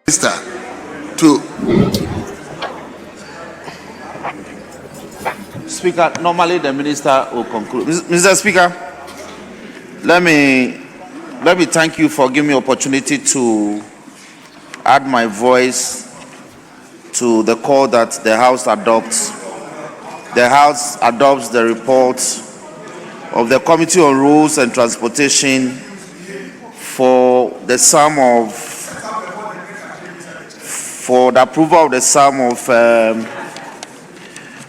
Minister to Speaker, normally the minister will conclude. Mr. Speaker, let me thank you for giving me opportunity to add my voice to the call that the House adopts. The House adopts the report of the Committee on Rules and Transportation for the approval of the sum of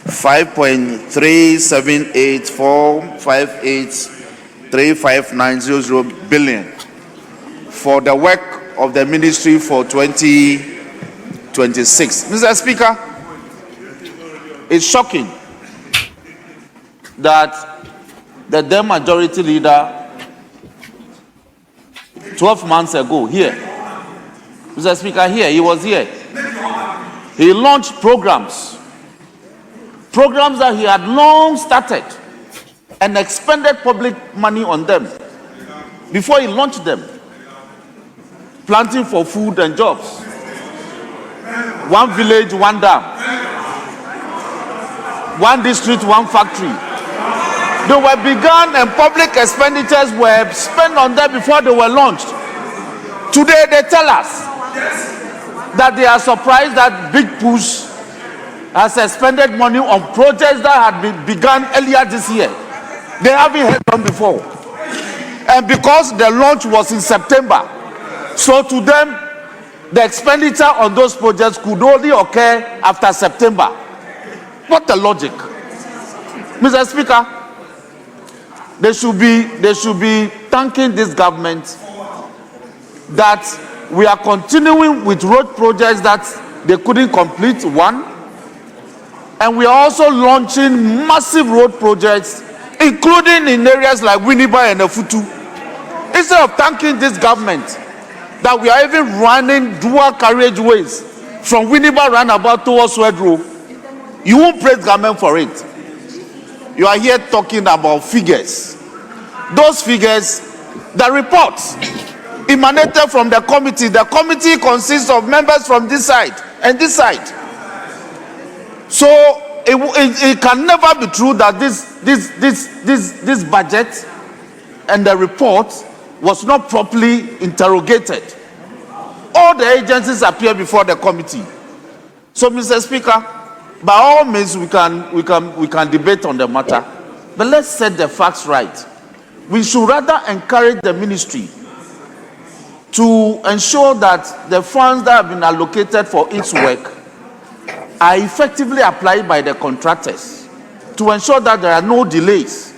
5.3784583590 billion for the work of the ministry for 2026. Mr. Speaker, it's shocking that the then majority leader 12 months ago here, Mr. Speaker, he was here. He launched programs that he had long started and expended public money on them before he launched them. Planting for food and jobs. One village, one dam. One district, one factory. They were begun and public expenditures were spent on them before they were launched. Today they tell us that they are surprised that Big Push has expended money on projects that had been begun earlier this year. They haven't heard them before. And because the launch was in September, so to them, the expenditure on those projects could only occur after September. What the logic? Mr. Speaker, they should be thanking this government that we are continuing with road projects that they couldn't complete, one. And we are also launching massive road projects, including in areas like Winneba and Efutu. Instead of thanking this government that we are even running dual carriageways from Winneba roundabout towards Swedro, you won't praise government for it. You are here talking about figures. Those figures, the reports emanated from the committee. The committee consists of members from this side and this side. So it can never be true that this budget and the report was not properly interrogated. All the agencies appear before the committee. So, Mr. Speaker, by all means we can debate on the matter, but let's set the facts right. We should rather encourage the ministry to ensure that the funds that have been allocated for its work are effectively applied by the contractors, to ensure that there are no delays,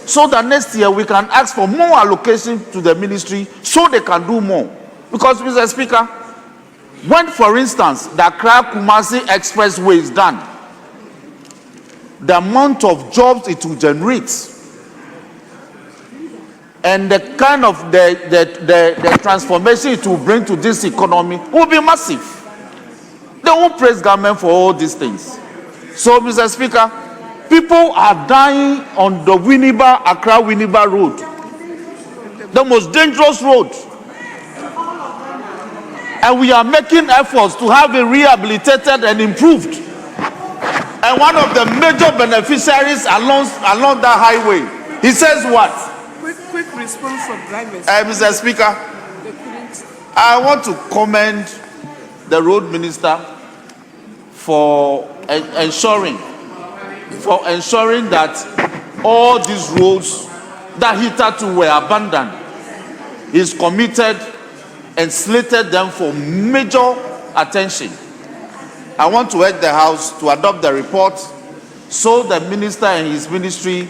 so that next year we can ask for more allocation to the ministry so they can do more. Because, Mr. Speaker, when, for instance, the Accra-Kumasi Expressway is done, the amount of jobs it will generate and the kind of the transformation it will bring to this economy will be massive. They won't praise government for all these things. So, Mr. Speaker, people are dying on the Accra-Winneba road, the most dangerous road. And we are making efforts to have it rehabilitated and improved. And one of the major beneficiaries along that highway, he says what? Quick response from drivers. Mr. Speaker, I want to commend the road minister for ensuring that all these roads that hitherto were abandoned, is committed and slated them for major attention. I want to urge the House to adopt the report so the minister and his ministry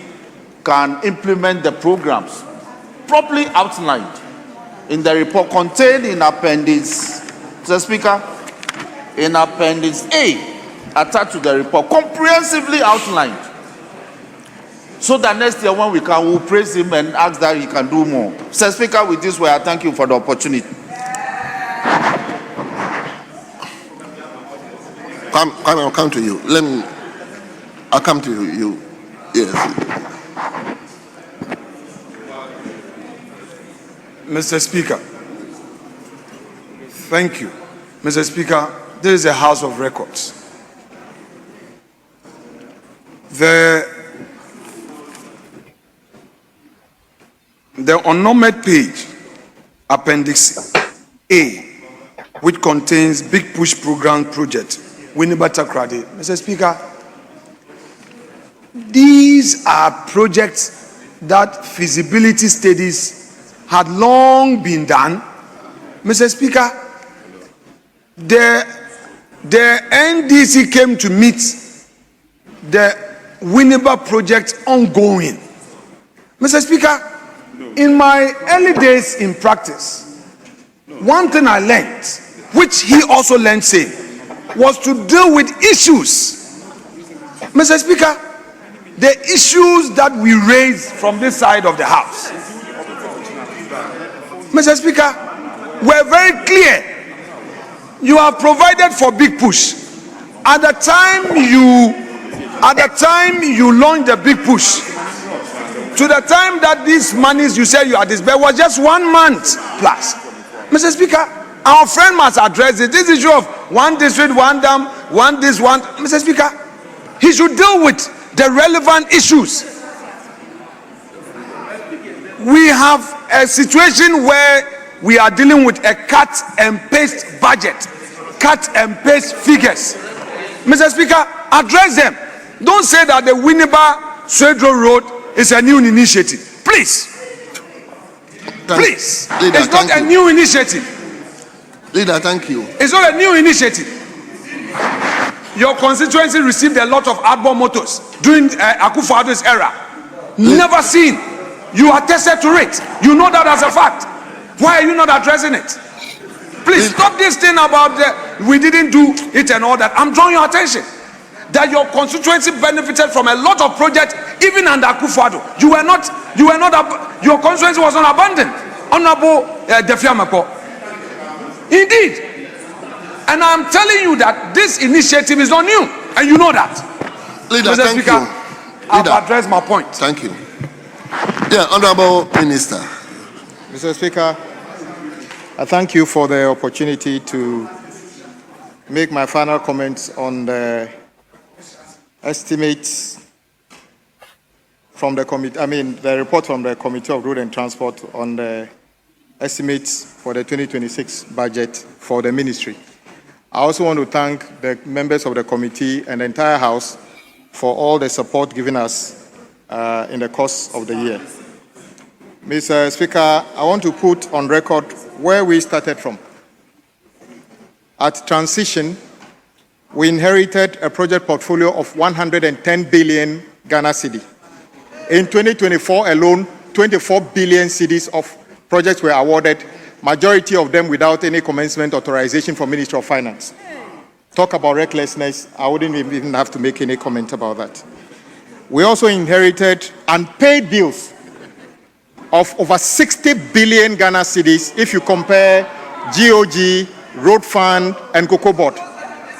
can implement the programs properly outlined in the report contained in Appendix, Mr. Speaker, in Appendix A, attached to the report, comprehensively outlined, so that next year when we can, we'll praise him and ask that he can do more. Mr. Speaker, with this way, I thank you for the opportunity. I'll come to you. I'll come to you. Yes. Mr. Speaker, thank you Mr. Speaker, this is a House of Records. The unnumbered page, Appendix A, which contains Big Push Program Project, Winneba Takrade. Mr. Speaker, these are projects that feasibility studies had long been done. Mr. Speaker, the NDC came to meet the Winneba project ongoing. Mr. Speaker, in my early days in practice, one thing I learned, which he also learned same, was to deal with issues. Mr. Speaker, the issues that we raise from this side of the house, Mr. Speaker, were very clear. You have provided for Big Push. At the time you launched the Big Push, to the time that these monies you said you had disbursed was just 1 month plus. Mr. Speaker, our friend must address it. This issue of one district, one dam, one this, one. Mr. Speaker, he should deal with the relevant issues. We have a situation where we are dealing with a cut and paste budget, cut and paste figures. Mr. Speaker, address them. Don't say that the Winneba Swedro Road is a new initiative. Please. Please. Leader, it's not a new initiative. Leader, thank you. It's not a new initiative. Your constituency received a lot of hardball motors during Akufo-Addo's era. Never seen. You are tested to it. You know that as a fact. Why are you not addressing it? Please stop this thing about we didn't do it and all that. I'm drawing your attention that your constituency benefited from a lot of projects even under Akufo-Addo. Your constituency was not abandoned. Honorable Defiamako. Indeed. And I'm telling you that this initiative is not new, and you know that. Leader, Mr. thank Speaker, you. I've Leader, addressed my point. thank you. Yeah, Honorable Minister. Mr. Speaker, I thank you for the opportunity to make my final comments on the estimates from the committee, the report from the Committee of Road and Transport on the estimates for the 2026 budget for the ministry. I also want to thank the members of the committee and the entire House for all the support given us in the course of the year. Mr. Speaker, I want to put on record where we started from. At transition, we inherited a project portfolio of 110 billion Ghana cedi. In 2024 alone, 24 billion cedis of projects were awarded, majority of them without any commencement authorization from Ministry of Finance. Talk about recklessness, I wouldn't even have to make any comment about that. We also inherited unpaid bills of over 60 billion Ghana cedis if you compare GOG, Road Fund, and Cocoa Board.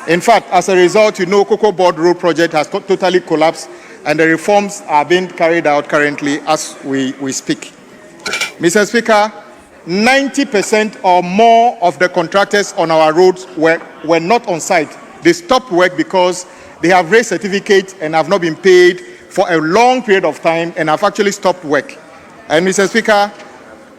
In fact, as a result, you know Cocoa Board Road project has totally collapsed and the reforms are being carried out currently as we speak. Mr. Speaker, 90% or more of the contractors on our roads were not on site. They stopped work because they have raised certificates and have not been paid for a long period of time and have actually stopped work. And Mr. Speaker,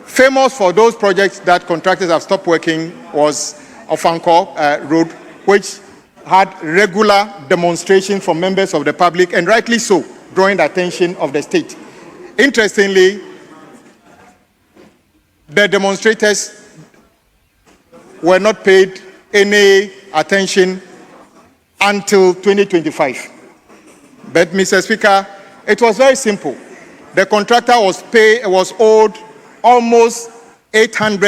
famous for those projects that contractors have stopped working was Ofanko Road, which had regular demonstrations from members of the public, and rightly so, drawing the attention of the state. Interestingly, the demonstrators were not paid any attention until 2025. But Mr. Speaker, it was very simple. The contractor was owed almost $80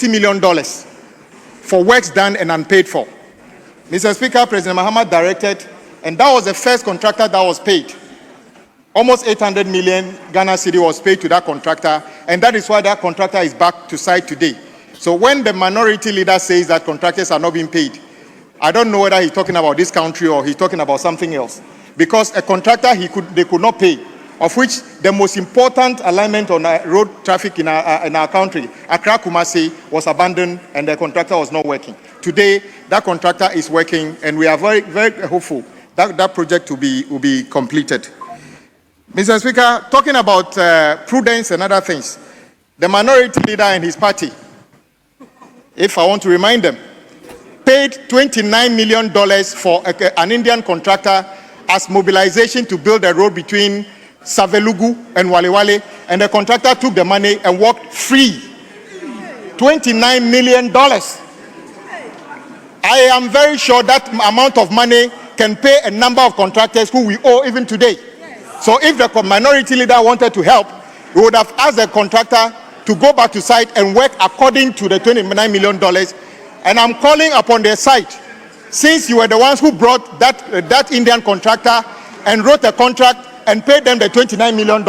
million for works done and unpaid for. Mr. Speaker, President Mahama directed, and that was the first contractor that was paid. Almost 800 million Ghana cedi was paid to that contractor, and that is why that contractor is back to site today. So when the minority leader says that contractors are not being paid, I don't know whether he's talking about this country or he's talking about something else. Because a contractor they could not pay of which the most important alignment on road traffic in our country, Accra Kumasi, was abandoned and the contractor was not working. Today, that contractor is working, and we are very, very hopeful that that project will be completed. Mr. Speaker, talking about prudence and other things, the minority leader and his party, if I want to remind them, paid $29 million for an Indian contractor as mobilization to build a road between Savelugu and Walewale, and the contractor took the money and walked free. $29 million. I am very sure that amount of money can pay a number of contractors who we owe even today. So if the minority leader wanted to help, we would have asked the contractor to go back to site and work according to the $29 million. And I'm calling upon their site, since you were the ones who brought that Indian contractor and wrote a contract and paid them the $29 million,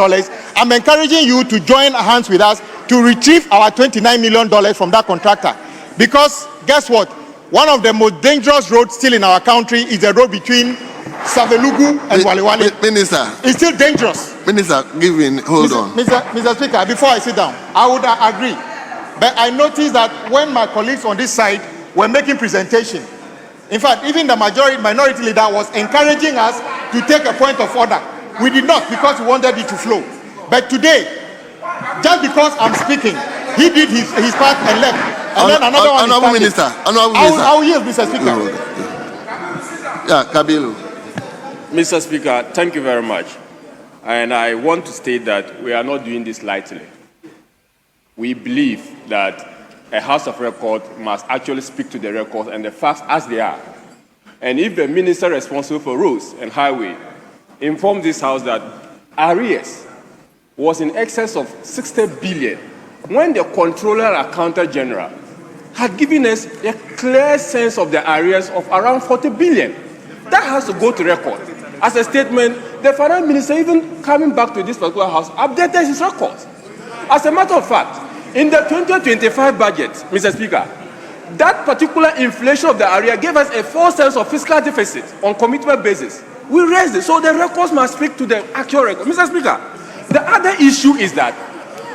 I'm encouraging you to join hands with us to retrieve our $29 million from that contractor. Because guess what? One of the most dangerous roads still in our country is the road between Savelugu and Walewale. Minister. It's still dangerous. Minister, hold on. Mr. Speaker, before I sit down, I would agree. But I noticed that when my colleagues on this side were making presentation, in fact, even the minority leader was encouraging us to take a point of order. We did not, because we wanted it to flow. But today, just because I'm speaking, he did his part and left. And then another one Honorable Minister. I will yield, Mr. Speaker. Yeah, Kabiru. Mr. Speaker, thank you very much. And I want to state that we are not doing this lightly. We believe that a House of Record must actually speak to the records and the facts as they are. And if the minister responsible for roads and highway informed this House that arrears was in excess of 60 billion, when the Controller Accountant General had given us a clear sense of the arrears of around 40 billion, that has to go to record. As a statement, the Finance Minister, even coming back to this particular House, updated his records. As a matter of fact, in the 2025 budget, Mr. Speaker, that particular inflation of the area gave us a false sense of fiscal deficit on commitment basis. We raised it, so the records must speak to the actual record. Mr. Speaker, the other issue is that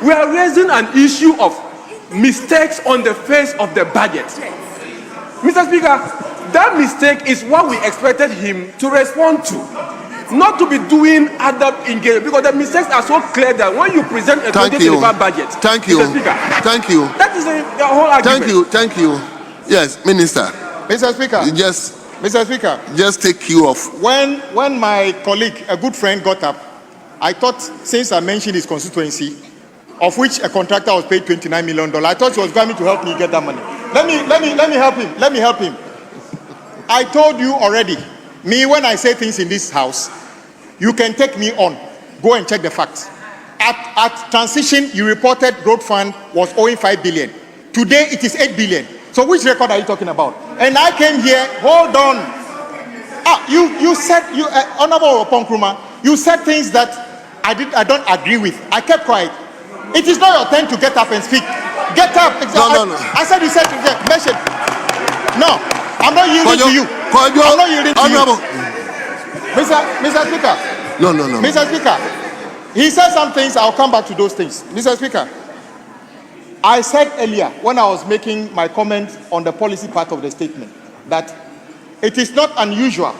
we are raising an issue of mistakes on the face of the budget. Mr. Speaker, that mistake is what we expected him to respond to, not to be doing other engagement, because the mistakes are so clear that when you present a 2025 budget, thank you, Mr. Speaker, thank you, that is the whole argument. Thank you. Yes, Minister. Mr. Speaker. Mr. Speaker. Just take you off. When my colleague, a good friend, got up, I thought, since I mentioned his constituency, of which a contractor was paid $29 million, I thought he was going to help me get that money. Let me help him. Let me help him. I told you already, me, when I say things in this house, you can take me on. Go and check the facts. At transition, you reported road fund was owing 5 billion. Today, it is 8 billion. So which record are you talking about? And I came here, hold on. You said, Honorable Oponkruma, you said things that I don't agree with. I kept quiet. It is not your turn to get up and speak. Get up. No. I said you said to get mention. No, I'm not yielding to you. I'm not yielding to you. Mr. Speaker. No. Mr. Speaker, he said some things. I'll come back to those things. Mr. Speaker, I said earlier when I was making my comment on the policy part of the statement that it is not unusual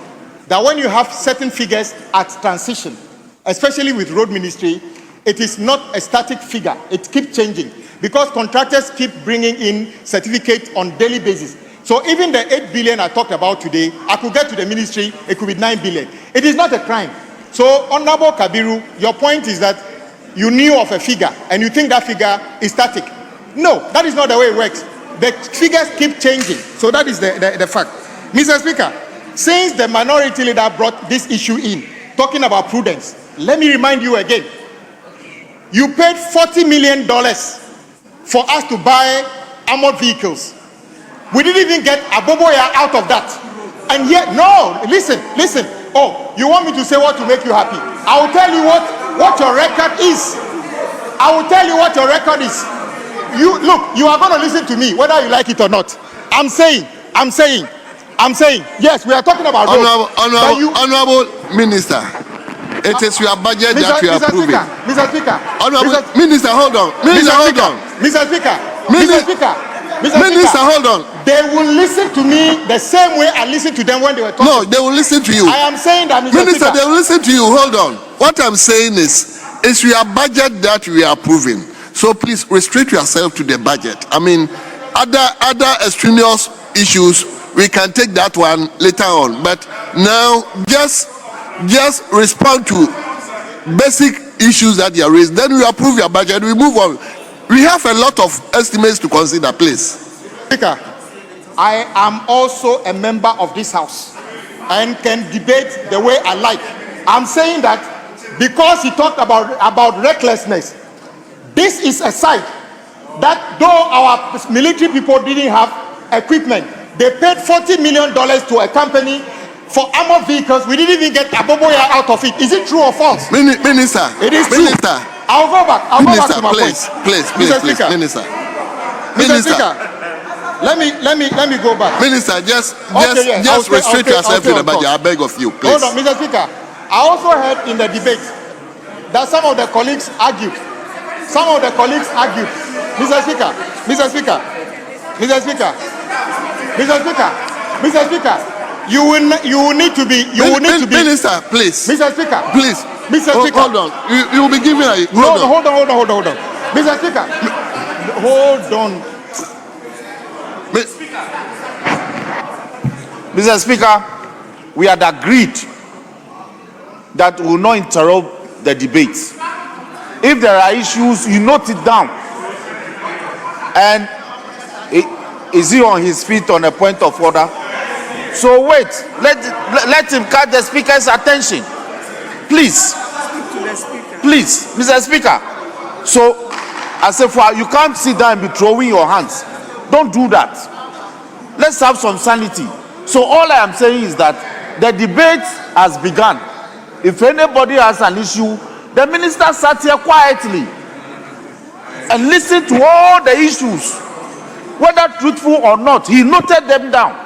that when you have certain figures at transition, especially with road ministry, it is not a static figure. It keeps changing because contractors keep bringing in certificates on daily basis. So even the 8 billion I talked about today, I could get to the ministry, it could be 9 billion. It is not a crime. So Honorable Kabiru, your point is that you knew of a figure and you think that figure is static. No, that is not the way it works. The figures keep changing. So that is the fact. Mr. Speaker, since the minority leader brought this issue in, talking about prudence, let me remind you again. You paid $40 million for us to buy armored vehicles. We didn't even get Aboboya out of that. And yet, no, listen. Oh, you want me to say what to make you happy? I will tell you what your record is. I will tell you what your record is. You are going to listen to me, whether you like it or not. I'm saying, yes, we are talking about roads. Honorable Minister, It is your budget that we are approving. Mr. Speaker. Minister, hold on. Minister, hold on. Mr. Speaker. Minister, hold on. They will listen to me the same way I listened to them when they were talking. No, they will listen to you. I am saying that, Mr. Minister, Speaker. they will listen to you. Hold on. What I'm saying is your budget that we are approving. So please restrict yourself to the budget. I mean, other extraneous issues, we can take that one later on. But now, just respond to basic issues that you are raised. Then we approve your budget. We move on. We have a lot of estimates to consider, please. Speaker, I am also a member of this house and can debate the way I like. I'm saying that because he talked about recklessness, this is a site that though our military people didn't have equipment, they paid $40 million to a company for armored vehicles. We didn't even get Aboboya out of it. Is it true or false? Minister, it is Minister, true. I'll go back to my point. Please, Speaker. Minister. Mr. Speaker, let me go back. Minister, just restrict yourself to the budget. I beg of you, please. Hold on, Mr. Speaker. I also heard in the debate that some of the colleagues argued. Mr. Speaker, you will need to be. Minister, please. Mr. Speaker, please. Mr. Speaker, hold on. You will be giving a. Hold on. Mr. Speaker, hold on. Mr. Speaker, we had agreed that we will not interrupt the debate. If there are issues, you note it down. And is he on his feet on a point of order? So wait, let him catch the speaker's attention. Please, Mr. Speaker. So, as if you can't sit down and be throwing your hands. Don't do that. Let's have some sanity. So all I am saying is that the debate has begun. If anybody has an issue, the minister sat here quietly and listened to all the issues, whether truthful or not. He noted them down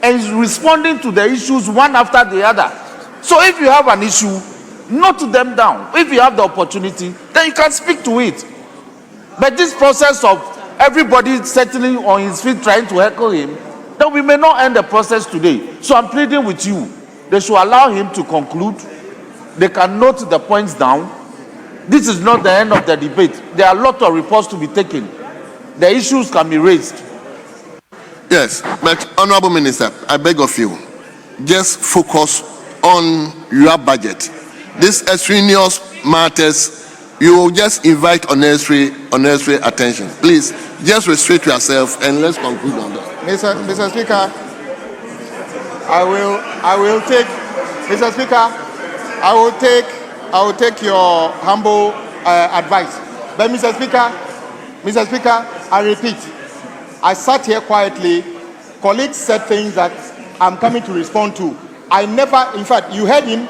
and is responding to the issues one after the other. So if you have an issue, note them down. If you have the opportunity, then you can speak to it. But this process of everybody settling on his feet trying to heckle him, then we may not end the process today. So I'm pleading with you. They should allow him to conclude. They can note the points down. This is not the end of the debate. There are a lot of reports to be taken. The issues can be raised. Yes, but Honorable Minister, I beg of you, just focus on your budget. These extraneous matters, you will just invite unnecessary attention. Please, just restrict yourself and let's conclude on that. Mr. Speaker, I will take, Mr. Speaker, I will take your humble advice. But Mr. Speaker, I repeat, I sat here quietly. Colleagues said things that I'm coming to respond to. I never, in fact, you heard him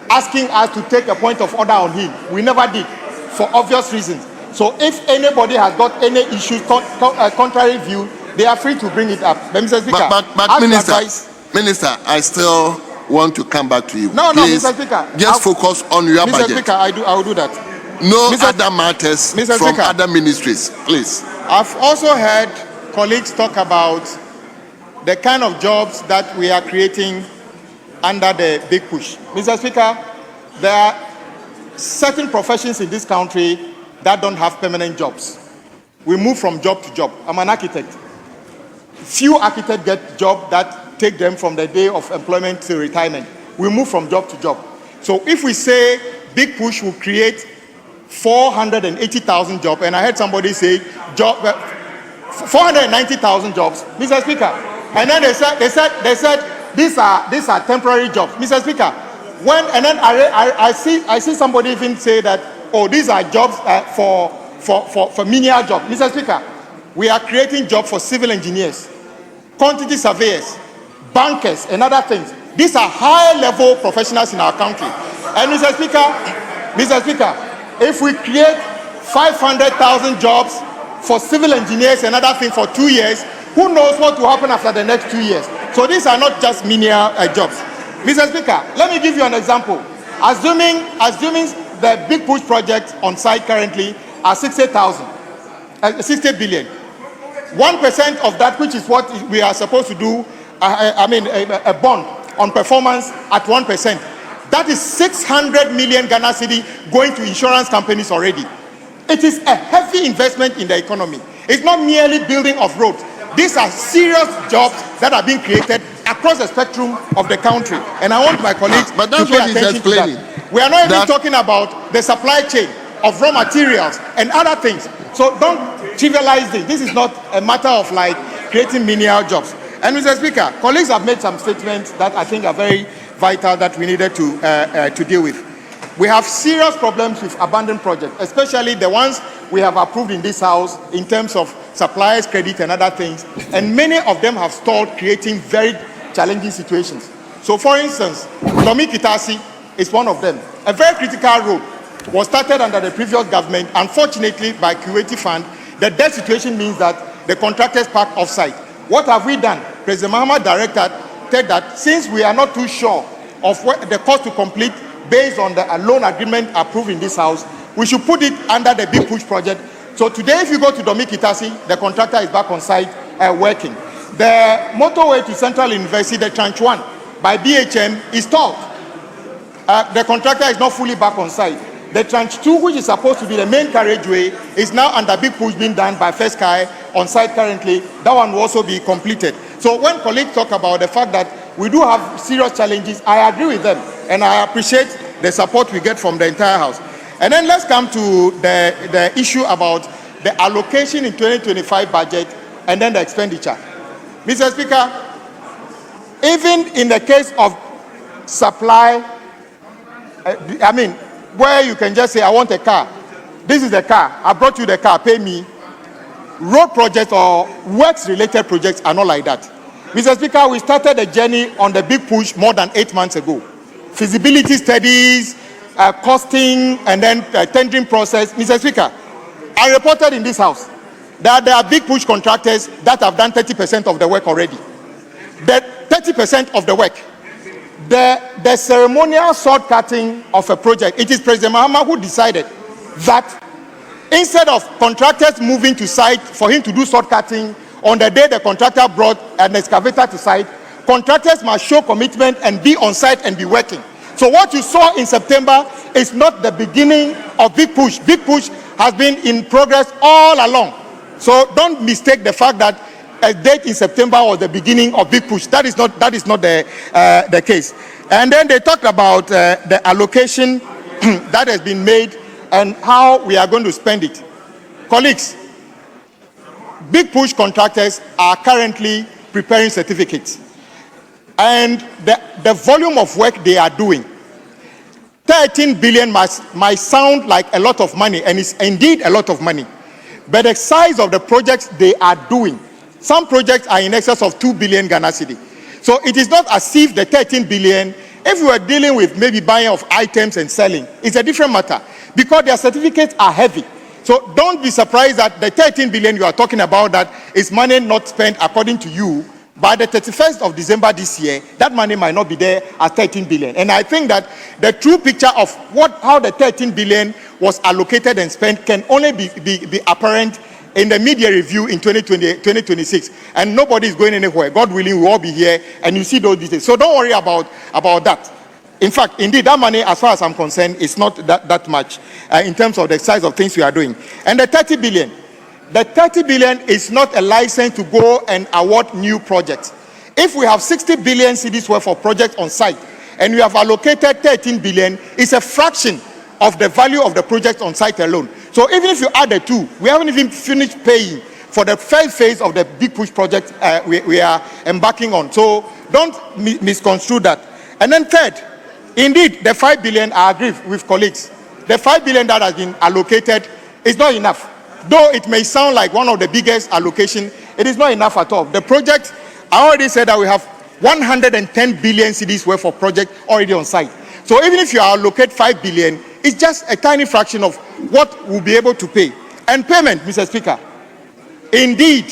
asking us to take a point of order on him. We never did, for obvious reasons. So if anybody has got any issues, contrary view, they are free to bring it up. But Mr. Speaker, but Minister, I still want to come back to you. No, please, Mr. Speaker. Just focus on your budget. Mr. Speaker, I will do that. No other matters from other ministries, please. I've also heard colleagues talk about the kind of jobs that we are creating under the big push. Mr. Speaker, there are certain professions in this country that don't have permanent jobs. We move from job to job. I'm an architect. Few architects get jobs that take them from the day of employment to retirement. We move from job to job. So if we say big push will create 480,000 jobs, and I heard somebody say 490,000 jobs, Mr. Speaker, and then they said these are temporary jobs, Mr. Speaker. And then I see somebody even say that, oh, these are jobs for menial jobs, Mr. Speaker. We are creating jobs for civil engineers, quantity surveyors, bankers, and other things. These are high-level professionals in our country. And Mr. Speaker, if we create 500,000 jobs for civil engineers and other things for 2 years, who knows what will happen after the next 2 years? So these are not just menial jobs. Mr. Speaker, let me give you an example. Assuming the big push project on site currently are 60 billion. 1% of that, which is what we are supposed to do, a bond on performance at 1%. That is 600 million Ghana cedi going to insurance companies already. It is a heavy investment in the economy. It's not merely building of roads. These are serious jobs that are being created across the spectrum of the country. And I want my colleagues but that's to pay what he's attention to explaining. that. We are not even talking about the supply chain of raw materials and other things. So don't trivialize this. This is not a matter of like creating menial jobs. And Mr. Speaker, colleagues have made some statements that I think are very vital that we needed to deal with. We have serious problems with abandoned projects, especially the ones we have approved in this house in terms of suppliers, credit, and other things. And many of them have stalled, creating very challenging situations. So, for instance, Lomi Kitasi is one of them. A very critical road was started under the previous government. Unfortunately, by Kuwaiti Fund, the debt situation means that the contractors park off-site. What have we done? President Mahama directed that since we are not too sure of what the cost to complete based on the loan agreement approved in this house, we should put it under the Big Push project. So today, if you go to Domi Kitasi, the contractor is back on site working. The motorway to Central University, the Tranche 1 by BHM is stalled. The contractor is not fully back on site. The Tranche 2, which is supposed to be the main carriageway, is now under Big Push being done by First Sky on site currently. That one will also be completed. So when colleagues talk about the fact that we do have serious challenges, I agree with them. And I appreciate the support we get from the entire house. And then let's come to the issue about the allocation in 2025 budget and then the expenditure. Mr. Speaker, even in the case of supply, where you can just say, I want a car. This is the car. I brought you the car, pay me. Road projects or works-related projects are not like that. Mr. Speaker, we started a journey on the Big Push more than 8 months ago. Feasibility studies, costing, and then tendering process. Mr. Speaker, I reported in this house that there are Big Push contractors that have done 30% of the work already. The 30% of the work. The ceremonial sword cutting of a project, it is President Mahama who decided that instead of contractors moving to site for him to do sword cutting, on the day the contractor brought an excavator to site, contractors must show commitment and be on site and be working. So what you saw in September is not the beginning of Big Push. Big Push has been in progress all along. So don't mistake the fact that a date in September was the beginning of Big Push. That is not the case. And then they talked about the allocation that has been made and how we are going to spend it. Colleagues, Big Push contractors are currently preparing certificates. And the volume of work they are doing, 13 billion might sound like a lot of money, and it's indeed a lot of money. But the size of the projects they are doing, some projects are in excess of 2 billion Ghana cedi. So it is not as if the 13 billion, if we were dealing with maybe buying of items and selling, it's a different matter because their certificates are heavy. So don't be surprised that the 13 billion you are talking about that is money not spent according to you. By the 31st of December this year, that money might not be there at 13 billion. And I think that the true picture of how the 13 billion was allocated and spent can only be apparent in the media review in 2026. And nobody is going anywhere. God willing, we'll all be here and you see those details. So don't worry about that. In fact, indeed, that money, as far as I'm concerned, is not that much in terms of the size of things we are doing. And the 30 billion. The 30 billion is not a license to go and award new projects. If we have 60 billion cedis worth of projects on site and we have allocated 13 billion, it's a fraction of the value of the project on site alone. So even if you add the two, we haven't even finished paying for the first phase of the Big Push project we are embarking on. So don't misconstrue that. And then third, indeed, the 5 billion, I agree with colleagues. The 5 billion that has been allocated is not enough. Though it may sound like one of the biggest allocation, it is not enough at all. The project, I already said that we have 110 billion cedis worth of project already on site. So even if you allocate 5 billion, it's just a tiny fraction of what we'll be able to pay. And payment, Mr. Speaker, indeed,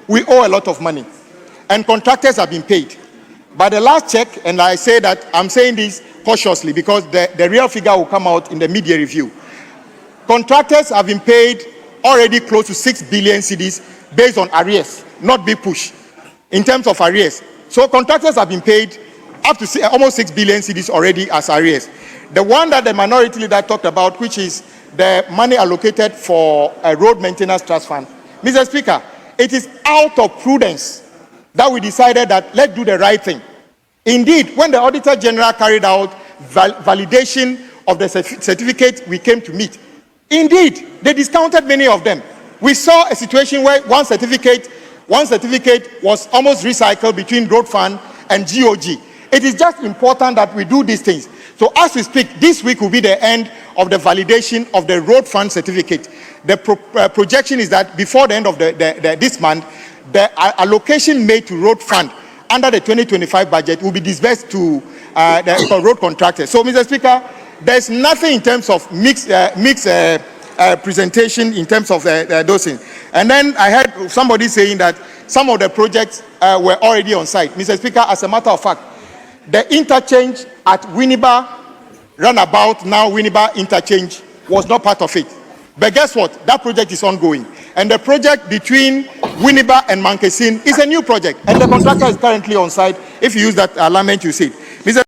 we owe a lot of money. And contractors have been paid. By the last check, and I say that, I'm saying this cautiously because the real figure will come out in the media review. Contractors have been paid already close to 6 billion cedis based on arrears, not big push, in terms of arrears. So contractors have been paid up to almost 6 billion cedis already as arrears. The one that the minority leader talked about, which is the money allocated for a road maintenance trust fund. Mr. Speaker, it is out of prudence that we decided that let's do the right thing. Indeed, when the Auditor General carried out validation of the certificate we came to meet, indeed, they discounted many of them. We saw a situation where one certificate was almost recycled between road fund and GOG. It is just important that we do these things. So as we speak, this week will be the end of the validation of the road fund certificate. The projection is that before the end of this month, the allocation made to road fund under the 2025 budget will be disbursed to the road contractors. So, Mr. Speaker, there's nothing in terms of mixed presentation in terms of those things. And then I heard somebody saying that some of the projects were already on site. Mr. Speaker, as a matter of fact, the interchange at Winneba Runabout, now Winneba Interchange, was not part of it. But guess what? That project is ongoing. And the project between Winneba and Mankesin is a new project. And the contractor is currently on site. If you use that alignment, you see it. Mr.